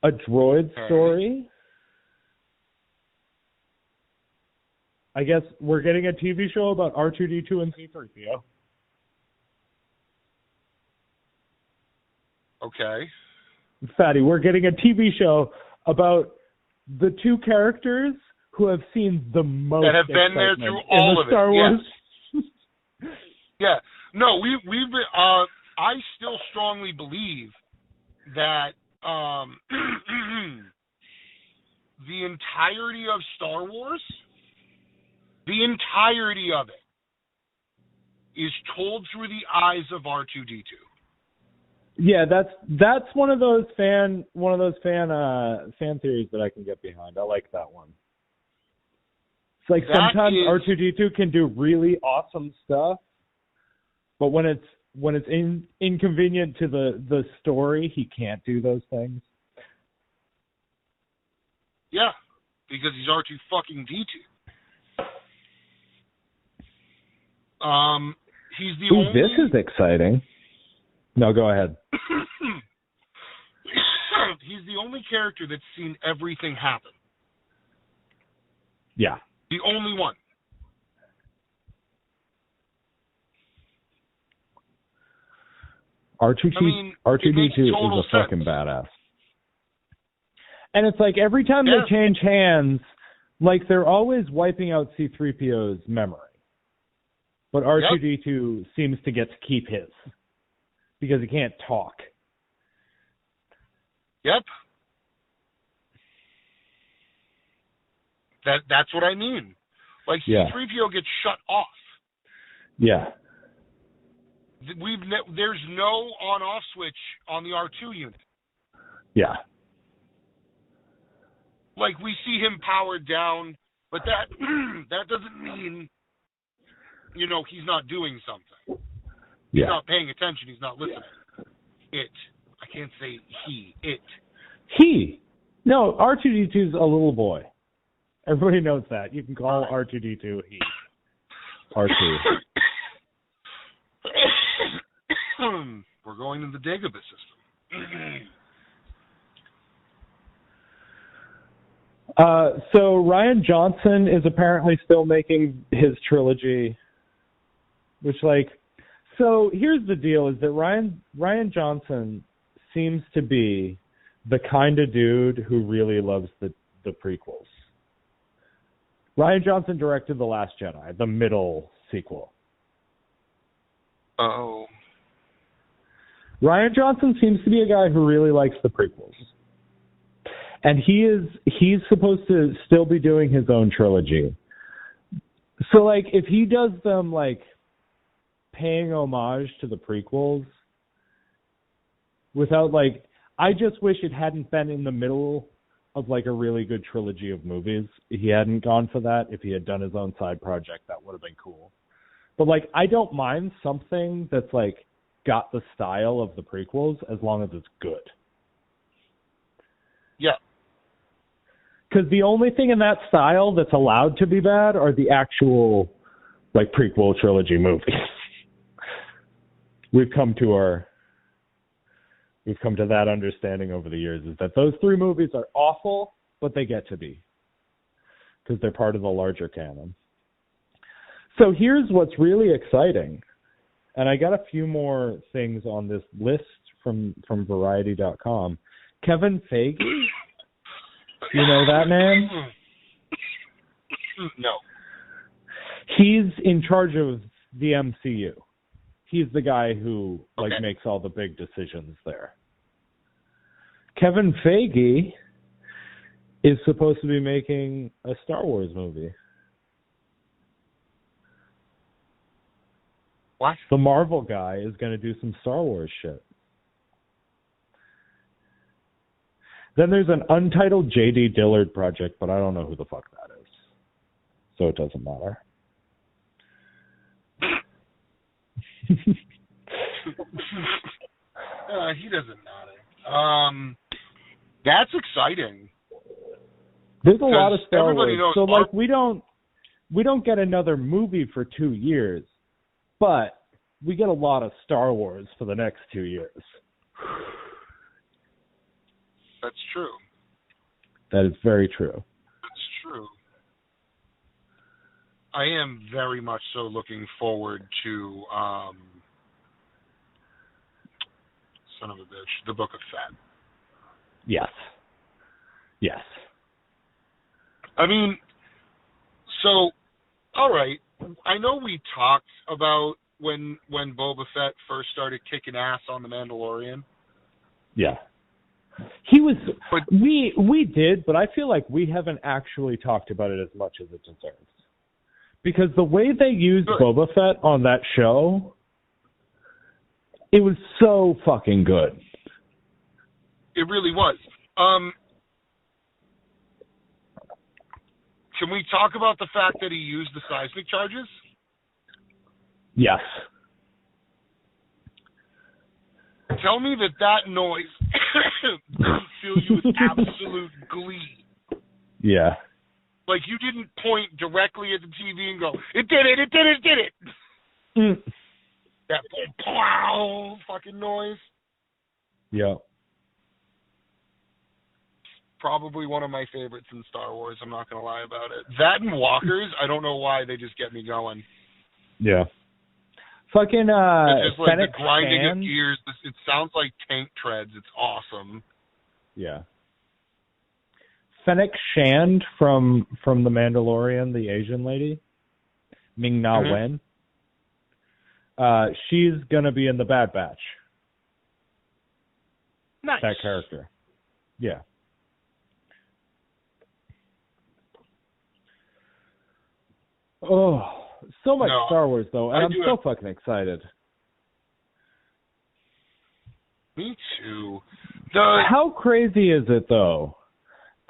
A droid story. I guess we're getting a TV show about R2-D2 and C-3PO. Okay. Fatty, we're getting a TV show about the two characters who have seen the most that have been there through all of Star Wars. Yes. Yeah. No, we've been, I still strongly believe that the entirety of Star Wars, the entirety of it, is told through the eyes of R2-D2. Yeah, that's one of those fan theories that I can get behind. I like that one. It's like sometimes R2-D2 can do really awesome stuff, but when it's inconvenient to the story, he can't do those things. Yeah, because he's R2-D2. He's the only. This is exciting. No, go ahead. He's the only character that's seen everything happen. Yeah. The only one. R2-D2 is a fucking badass. And it's like every time they change hands, like they're always wiping out C-3PO's memory. But R2-D2 seems to get to keep his because he can't talk. Yep. That's what I mean. Like C-3PO gets shut off. Yeah. There's no on-off switch on the R2 unit. Yeah. Like we see him powered down, but that doesn't mean, he's not doing something. He's not paying attention. He's not listening. I can't say he. He. No, R2-D2's a little boy. Everybody knows that. You can call R2-D2 he. R2. We're going to the Dagobah system. So Rian Johnson is apparently still making his trilogy, which so here's the deal: is that Rian Johnson seems to be the kind of dude who really loves the prequels. Rian Johnson directed The Last Jedi, the middle sequel. Oh. Rian Johnson seems to be a guy who really likes the prequels. And he's supposed to still be doing his own trilogy. So if he does them paying homage to the prequels without I just wish it hadn't been in the middle of like a really good trilogy of movies. He hadn't gone for that. If he had done his own side project, that would have been cool. But like, I don't mind something that's like got the style of the prequels as long as it's good. Yeah. Because the only thing in that style that's allowed to be bad are the actual like prequel trilogy movies. We've come to that understanding over the years, is that those 3 movies are awful, but they get to be, because they're part of the larger canon. So here's what's really exciting, and I got a few more things on this list from Variety.com. Kevin Feige, you know that man? No. He's in charge of the MCU. He's the guy who makes all the big decisions there. Kevin Feige is supposed to be making a Star Wars movie. What? The Marvel guy is going to do some Star Wars shit. Then there's an untitled J.D. Dillard project, but I don't know who the fuck that is. So it doesn't matter. He doesn't matter. That's exciting. There's a lot of Star everybody Wars. knows So like we don't get another movie for 2 years, but we get a lot of Star Wars for the next 2 years. That's true. That is very true. That's true. I am very much so looking forward to son of a bitch, the Book of Fett. Yes. Yes. I mean, so, all right. I know we talked about when Boba Fett first started kicking ass on The Mandalorian. Yeah. He was. But, we did, but I feel like we haven't actually talked about it as much as it deserves. Because the way they used Boba Fett on that show, it was so fucking good. It really was. Can we talk about the fact that he used the seismic charges? Yes. Tell me that noise didn't fill you with absolute glee. Yeah. Like you didn't point directly at the TV and go, "It did it! It did it! It did it!" Mm. That pow fucking noise. Yeah. Probably one of my favorites in Star Wars. I'm not gonna lie about it. That and walkers, I don't know why they just get me going. Yeah. Fucking it's just like Fennec the grinding Shand. of gears. It sounds like tank treads. It's awesome. Yeah. Fennec Shand from The Mandalorian, the Asian lady, Ming-Na Wen. She's gonna be in the Bad Batch. Nice. That character. Yeah. Oh, so much Star Wars though, and I'm so fucking excited. Me too. How crazy is it though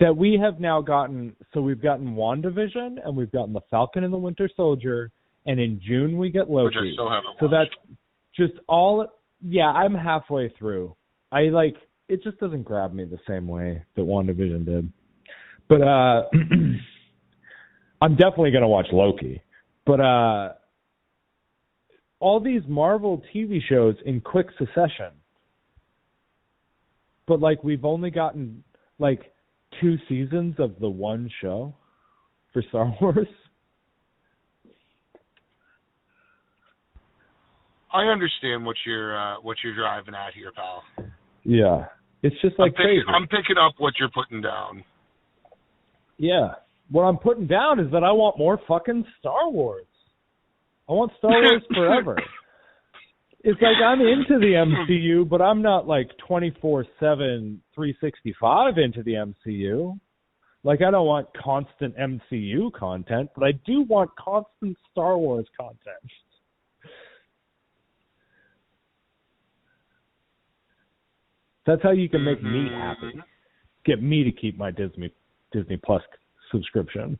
that we have now gotten, so we've gotten WandaVision and we've gotten The Falcon and the Winter Soldier, and in June we get Loki. Which I still haven't so watched. That's just all, yeah, I'm halfway through. It just doesn't grab me the same way that WandaVision did. But I'm definitely going to watch Loki. But all these Marvel TV shows in quick succession. But we've only gotten 2 seasons of the one show for Star Wars. I understand what you're driving at here, pal. Yeah, it's just crazy. I'm picking up what you're putting down. Yeah, what I'm putting down is that I want more fucking Star Wars. I want Star Wars forever. It's I'm into the MCU, but I'm not 24/7, 365 into the MCU. I don't want constant MCU content, but I do want constant Star Wars content. That's how you can make me happy. get me to keep my Disney Plus subscription.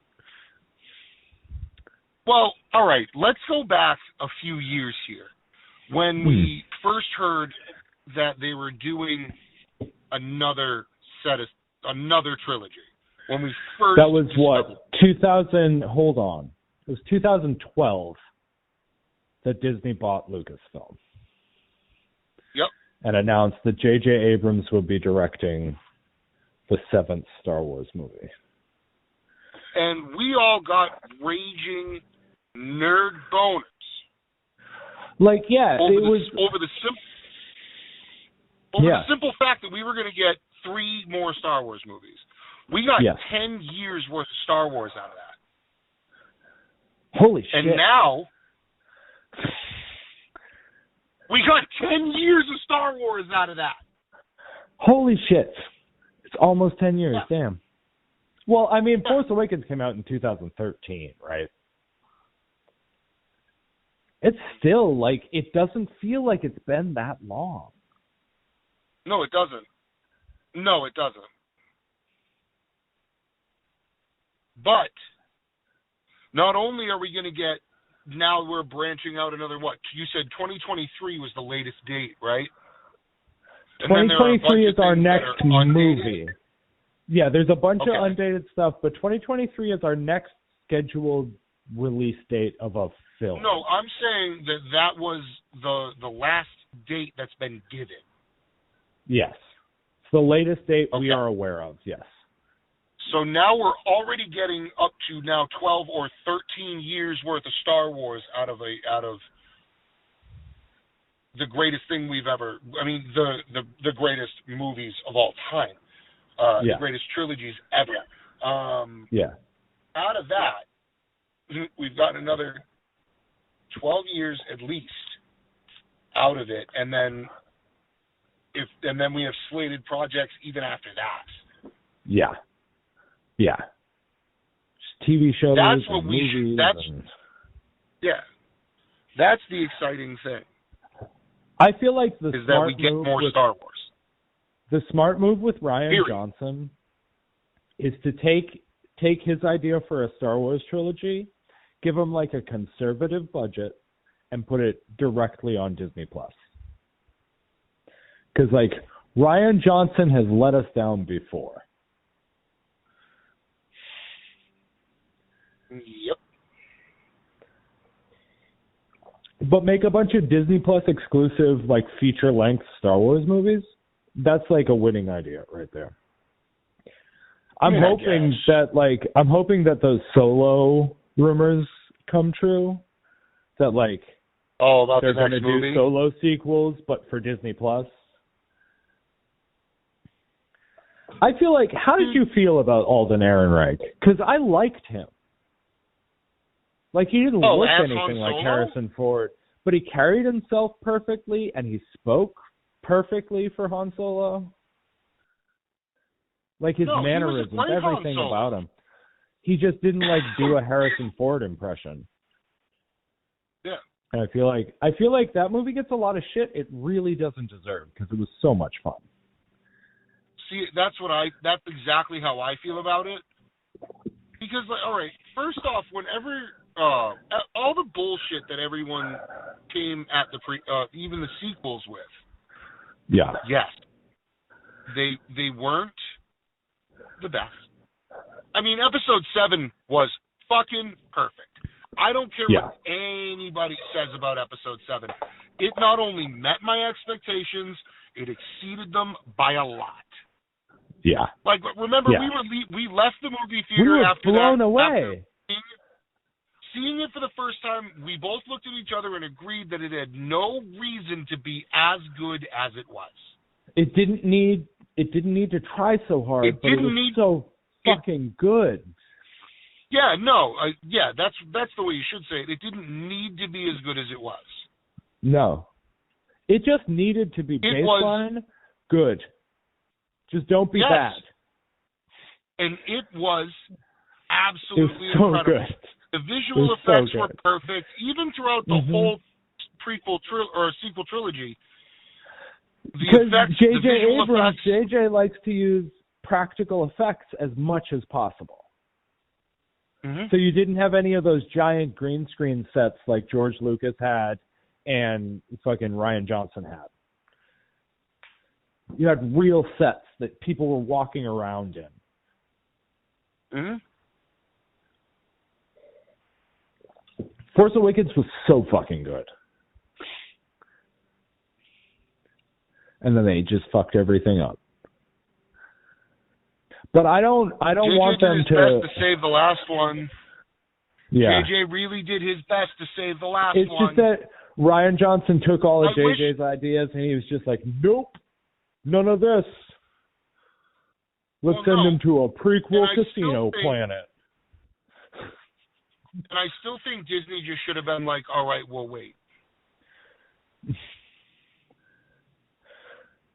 Well, all right. Let's go back a few years here. When we first heard that they were doing another trilogy. When we first That was what, 2000, hold on. It was 2012 that Disney bought Lucasfilm. Yep. And announced that J.J. Abrams would be directing the 7th Star Wars movie. And we all got raging nerd boners. Like, yeah, over the simple fact that we were going to get 3 more Star Wars movies. We got 10 years worth of Star Wars out of that. Holy shit. And now, we got 10 years of Star Wars out of that. Holy shit. It's almost 10 years, damn. Well, I mean, Yeah. Force Awakens came out in 2013, right? It's still, like, it doesn't feel like it's been that long. No, it doesn't. No, it doesn't. But not only are we going to get, now we're branching out another, what? You said 2023 was the latest date, right? And 2023 is our next movie. Undated. Yeah, there's a bunch of undated stuff, but 2023 is our next scheduled release date of a film. No, I'm saying that was the last date that's been given. Yes. It's the latest date we are aware of, yes. So now we're already getting up to now 12 or 13 years worth of Star Wars out of the greatest thing we've ever, I mean, the greatest movies of all time. The greatest trilogies ever. Out of that, we've got another 12 years at least out of it, and then we have slated projects even after that. Yeah. Just TV shows. That's what and we movies. That's the exciting thing. I feel like is that we get more Star Wars. The smart move with Rian Period. Johnson is to take his idea for a Star Wars trilogy, give him like a conservative budget, and put it directly on Disney Plus. Because like Rian Johnson has let us down before. Yep. But make a bunch of Disney Plus exclusive like feature length Star Wars movies. That's like a winning idea right there. I'm hoping that those Solo rumors come true. That like about they're the next going to movie? do Solo sequels, but for Disney Plus. I feel like, how did you feel about Alden Ehrenreich? Because I liked him. Like, he didn't look anything like Harrison Ford, but he carried himself perfectly, and he spoke perfectly for Han Solo. Like, his mannerisms, everything about him. He just didn't, like, do a Harrison Ford impression. Yeah. And I feel like that movie gets a lot of shit it really doesn't deserve, because it was so much fun. See, that's exactly how I feel about it. Because, like, all right, first off, whenever all the bullshit that everyone came at even the sequels with. Yeah. Yes. They weren't the best. I mean, episode 7 was fucking perfect. I don't care what anybody says about episode 7. It not only met my expectations, it exceeded them by a lot. Yeah. Like, remember, we left the movie theater we were after blown that. away. Seeing it for the first time, we both looked at each other and agreed that it had no reason to be as good as it was. It didn't need to try so hard, but it was so fucking good. Yeah, no, that's the way you should say it. It didn't need to be as good as it was. No. It just needed to be baseline good. Just don't be bad. And it was absolutely incredible. Good. The visual effects were perfect, even throughout the whole sequel trilogy. Because J.J. Abrams, J.J. likes to use practical effects as much as possible. Mm-hmm. So you didn't have any of those giant green screen sets like George Lucas had and fucking Rian Johnson had. You had real sets that people were walking around in. Mm-hmm. Force Awakens was so fucking good. And then they just fucked everything up. But I don't want them did his best to save the last one. Yeah. JJ really did his best to save the last it's one. It's just that Rian Johnson took all of JJ's ideas and he was just like, nope, none of this. Let's send him to a prequel casino planet. And I still think Disney just should have been like, all right, we'll wait.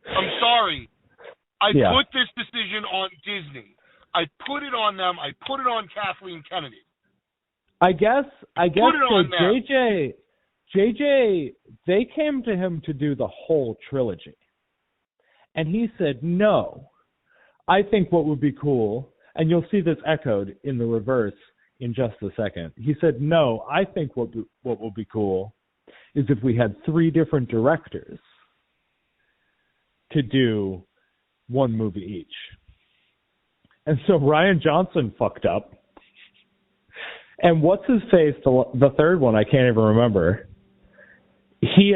I'm sorry. I put this decision on Disney. I put it on them. I put it on Kathleen Kennedy. I guess that JJ, they came to him to do the whole trilogy. And he said, no, I think what would be cool, and you'll see this echoed in the reverse in just a second. He said, no, I think what would be cool is if we had 3 different directors to do one movie each. And so Rian Johnson fucked up. And what's his face, the third one, I can't even remember. He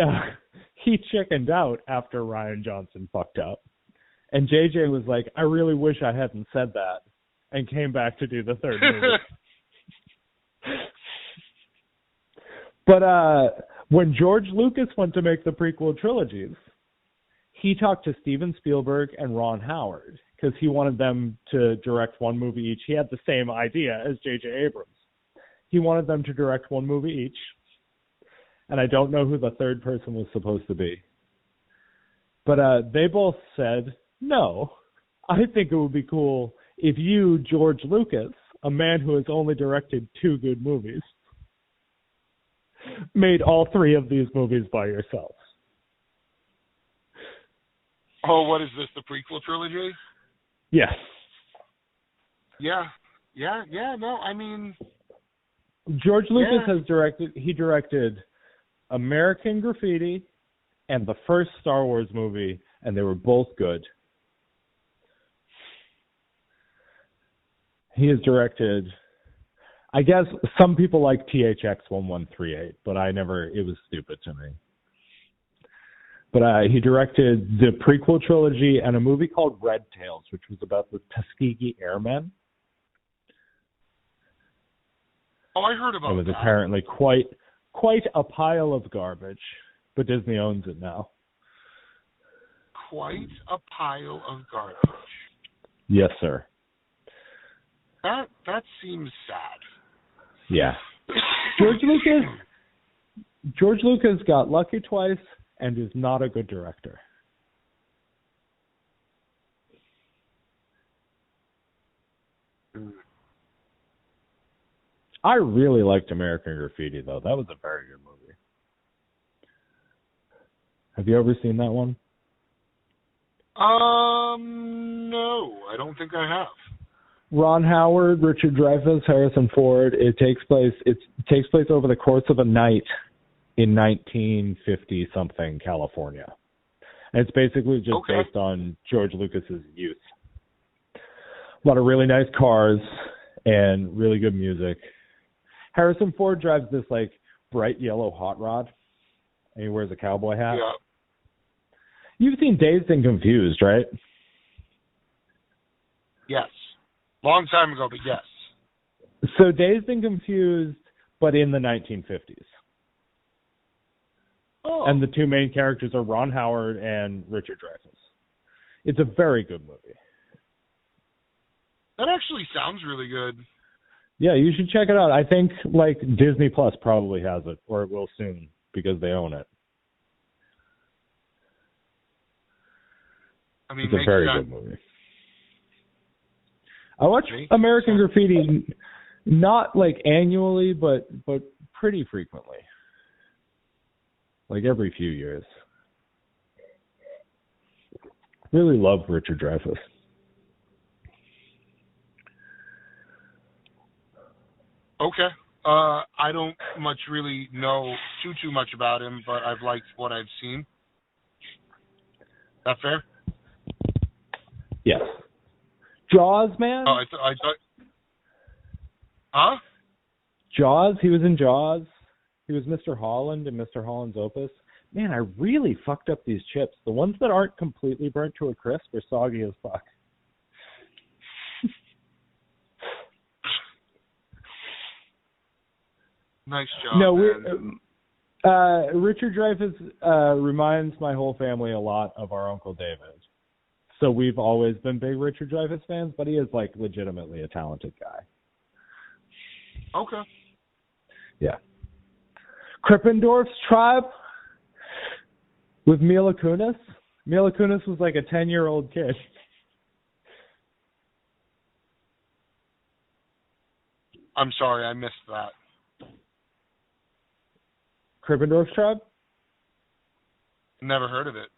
chickened out after Rian Johnson fucked up. And JJ was like, I really wish I hadn't said that, and came back to do the third movie. But when George Lucas went to make the prequel trilogies, he talked to Steven Spielberg and Ron Howard because he wanted them to direct one movie each. He had the same idea as J.J. Abrams. He wanted them to direct one movie each. And I don't know who the third person was supposed to be. But they both said, no, I think it would be cool if you, George Lucas, a man who has only directed 2 good movies, made all 3 of these movies by yourself. Oh, what is this, the prequel trilogy? Yes. Yeah, no, I mean... George Lucas has directed American Graffiti and the first Star Wars movie, and they were both good. He has directed, I guess some people like THX 1138, but it was stupid to me. But he directed the prequel trilogy and a movie called Red Tails, which was about the Tuskegee Airmen. Oh, I heard about that. It was apparently quite a pile of garbage, but Disney owns it now. Quite a pile of garbage. Yes, sir. That seems sad. Yeah. George Lucas got lucky twice and is not a good director. I really liked American Graffiti, though. That was a very good movie. Have you ever seen that one? No, I don't think I have. Ron Howard, Richard Dreyfuss, Harrison Ford. It takes place over the course of a night in 1950 something California. And it's basically just based on George Lucas's youth. A lot of really nice cars and really good music. Harrison Ford drives this like bright yellow hot rod, and he wears a cowboy hat. Yeah. You've seen Dazed and Confused, right? Yes. Long time ago, but yes. So Dazed and Confused, but in the 1950s. Oh. And the 2 main characters are Ron Howard and Richard Dreyfuss. It's a very good movie. That actually sounds really good. Yeah, you should check it out. I think like Disney Plus probably has it, or it will soon because they own it. I mean, it's a very good movie. I watch American Graffiti not like annually, but pretty frequently. Like every few years. Really love Richard Dreyfuss. Okay. I don't much really know too much about him, but I've liked what I've seen. That fair? Yes. Jaws, man. Oh, I thought. Huh? Jaws. He was in Jaws. He was Mr. Holland in Mr. Holland's Opus. Man, I really fucked up these chips. The ones that aren't completely burnt to a crisp are soggy as fuck. Nice job. No, Richard Dreyfuss reminds my whole family a lot of our Uncle David. So we've always been big Richard Dreyfuss fans, but he is like legitimately a talented guy. Okay. Yeah. Krippendorf's Tribe with Mila Kunis. Mila Kunis was like a 10-year-old kid. I'm sorry, I missed that. Krippendorf's Tribe? Never heard of it.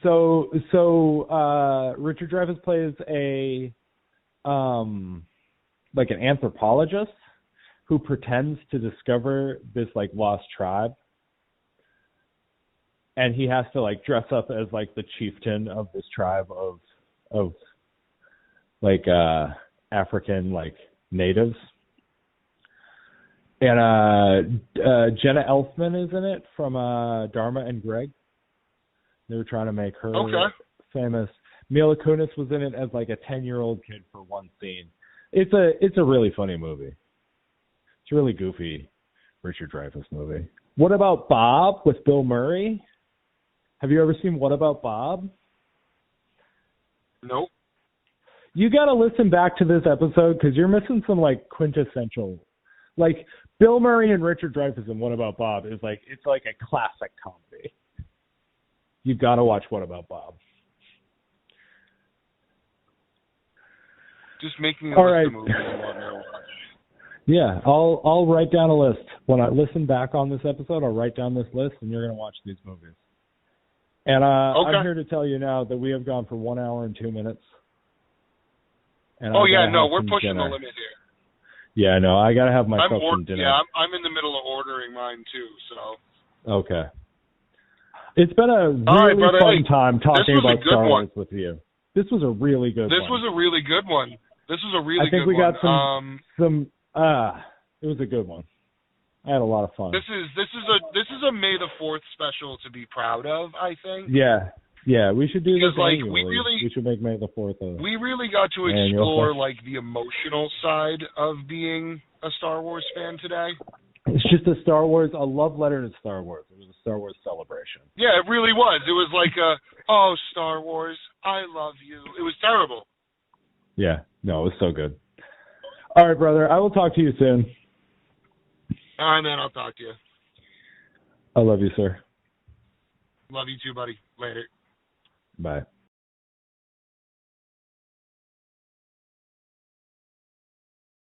So Richard Dreyfuss plays a like an anthropologist who pretends to discover this like lost tribe, and he has to like dress up as like the chieftain of this tribe of like African like natives. And Jenna Elfman is in it from Dharma and Greg. They were trying to make her famous. Mila Kunis was in it as like a 10-year-old kid for one scene. It's a really funny movie. It's a really goofy Richard Dreyfuss movie. What About Bob with Bill Murray? Have you ever seen What About Bob? Nope. You got to listen back to this episode because you're missing some like quintessential, like Bill Murray and Richard Dreyfuss in What About Bob is like, it's like a classic comedy. You've got to watch What About Bob. Just make me a list of movies you want me to watch. Yeah, I'll write down a list. When I listen back on this episode, I'll write down this list, and you're going to watch these movies. And I'm here to tell you now that we have gone for 1 hour and 2 minutes. And we're pushing the limit here. Yeah, I know. I got to have myself some dinner. Yeah, I'm in the middle of ordering mine too, so. Okay. It's been a really fun time talking about Star Wars with you. This was a really good one. This was a really good one. I think we got some it was a good one. I had a lot of fun. This is a May the 4th special to be proud of, I think. Yeah, we should do this annually. We should make May the 4th we really got to explore like the emotional side of being a Star Wars fan today. It's just a love letter to Star Wars. It was a Star Wars celebration. Yeah, it really was. It was like Star Wars, I love you. It was terrible. Yeah, no, it was so good. All right, brother, I will talk to you soon. All right, man, I'll talk to you. I love you, sir. Love you too, buddy. Later. Bye.